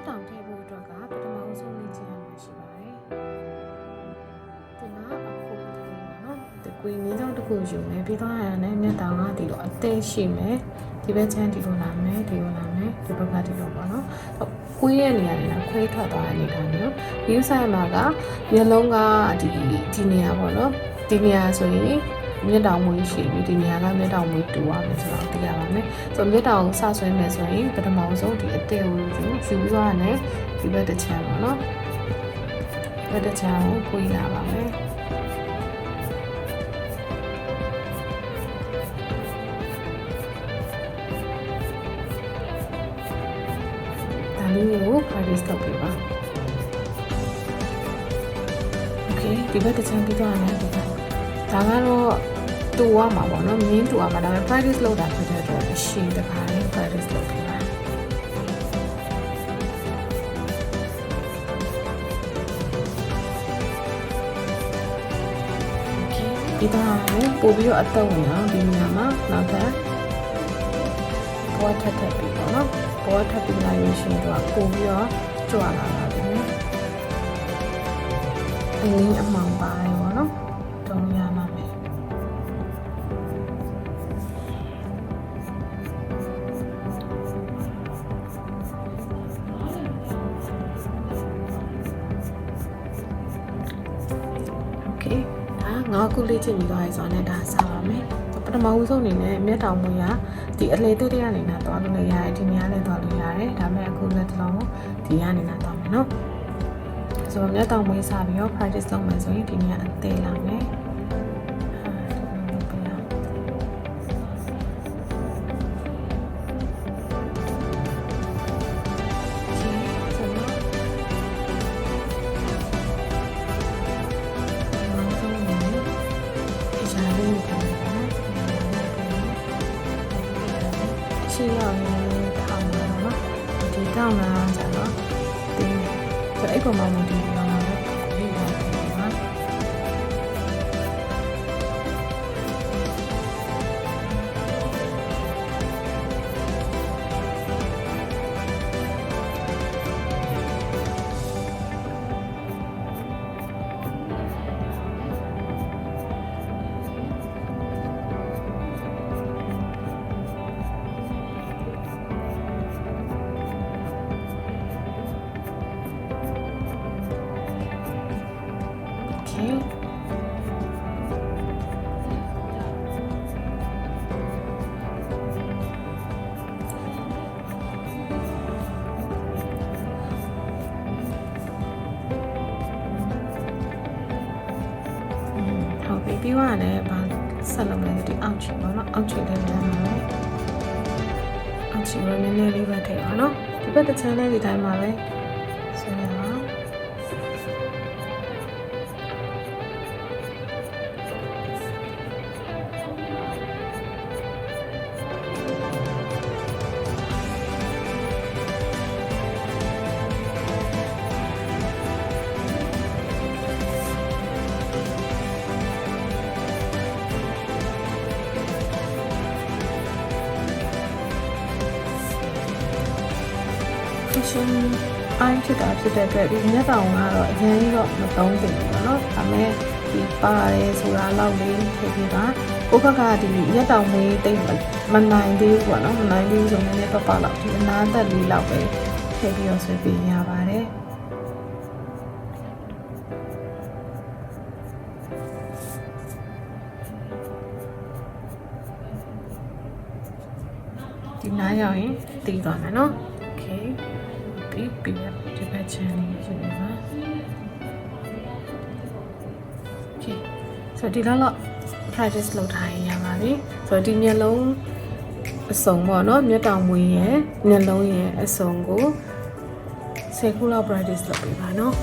က်တောင်ထည့်ဖို့အတွက်ကပထမဆုံးလေ့ကျင့်ရမှာရှိပါတယ်ဒီမှာအခုဒီကွေးနည်းကြောင့်တစ်ခုယူမယ်ပြီးတော့အဲ့မျက်တောင်ကဒီလိုအသေးရှိမယ်ဒီဘက်ချမ်းဒီလိုလာမယ်ဒီလိုလာမယ်ဒီဘက်ကဒီလိုပေါ့နော်ကွေးရဲ့နေရာတွေကခွဲထွက်သွားတဲ့အနေထားမျိုးဒီဥစားမှာကမျက်လုံးကဒီနေရာပေါ့နော်ဒီနေရာဆိုရင်မျက်တောင်မွေးရှိပြီးဒီနေရာကမျက်တောင်မွေးတူရမယ်ဆိုတော့သိရပါမယ်ဆိုတော့မျက်တောင်စဆွဲမယ်ဆိုရင်ပထမဆုံးဒီအသေးကိုယူပြီးတော့လည်းဒီဘက်တစ်ချမ်းပေါ့နော်ဘက်တစ်ချမ်းကိုခွေးလာပါမယ်လေးကို practice လုပ်ပြပါโอเคဒီဘက်တစ်ချမ်းပြီးတော့လည်းဒီဘက်ဒါကတော့တူရမှာပေါ့နော်မြင်းတူရမှာဒါပေမဲ့ practice လုပ်တာဖြစ်တဲ့အတွက်အရှိတခါလေး practice လုပ်ပြပါဒီတော့ပို့ပြီးတော့အတုံးနေအောင်ဒီနေရာမှာနောက်ထပ်ဘောထပ်ပြီးပေါ့နော်ဘောထပ်ပြီးလာလို့ရှိရင်တော့ပို့ပြီးတော့ကြွလာတာဒီနေ့အင်းအမှောင်ပါတယ်ပေါ့နော်တုံးရမှာမယ်โอเคငါခုလေးချင်ပြီးသွားရဆိုတော့ဒါစားပါမယ်ပထမဦးဆုံးအနေနဲ့မျက်တောင်မွေးရဒီအလေတွေ့တဲ့အနေနဲ့သွားလို့လည်းရတယ်ဒီနေရာလည်းသွားလို့ရတယ်ဒါပေမဲ့အခုလက်တလုံးဒီကနေနဲ့သွားမယ်နော်ဆိုတော့မျက်တောင်မွေးစားပြီးတော့ practice လုပ်မယ်ဆိုရင်ဒီနေရာအသေးလာမယ်ရှိရောက်ရင်ထောင်းပါတော့ဒီတောင်းလာကြတော့ဒီဆိုအဲ့ပေါ်မှာမဒီလာတော့ဒီပါပါပြီးသွားတယ်ဗာဆက်လုပ်မယ်ဒီအောက်ချီပေါ့နော်အောက်ချီလည်းများမှာပဲအောက်ချီလည်းနည်းနည်းလေးပဲထည့်အောင်နော်ဒီဘက်တစ်ချမ်းလေးဒီတိုင်းမှာပဲဆွဲရအောင်ရှင်အိုင်းဖြစ်တာဖြစ်တဲ့အတွက်ဒီမျက်တောင်ကတော့အရင်ကြီးတော့မသုံးသင့်ဘူးပေါ့နော်ဒါပေမဲ့ဒီပါတယ်ဆိုတာလောက်လေးဖြစ်ပြီးတာကိုယ့်ဘက်ကဒီမျက်တောင်လေးတိတ်မနိုင်သေးဘူးပေါ့နော်မနိုင်သေးဘူးဆိုရင်လည်းပပလောက်ဒီအနာသက်လေးလောက်ပဲထည့်ပြီးတော့ဆွဲပေးရပါတယ်ဒီနားရောက်ရင်တည်သွားမယ်နော်โอเคပြီးဒီဘက်ချန်လေးရှိနေပါโอเคဆိုတော့ဒီလောက် practice လုပ်ထားရင်ရပါပြီဆိုတော့ဒီမျက်လုံးအစုံပေါ့နော်မျက်တောင်မွေးရဲ့မျက်လုံးရဲ့အစုံကို10ခုလောက် practice လုပ်ပေးပါနော်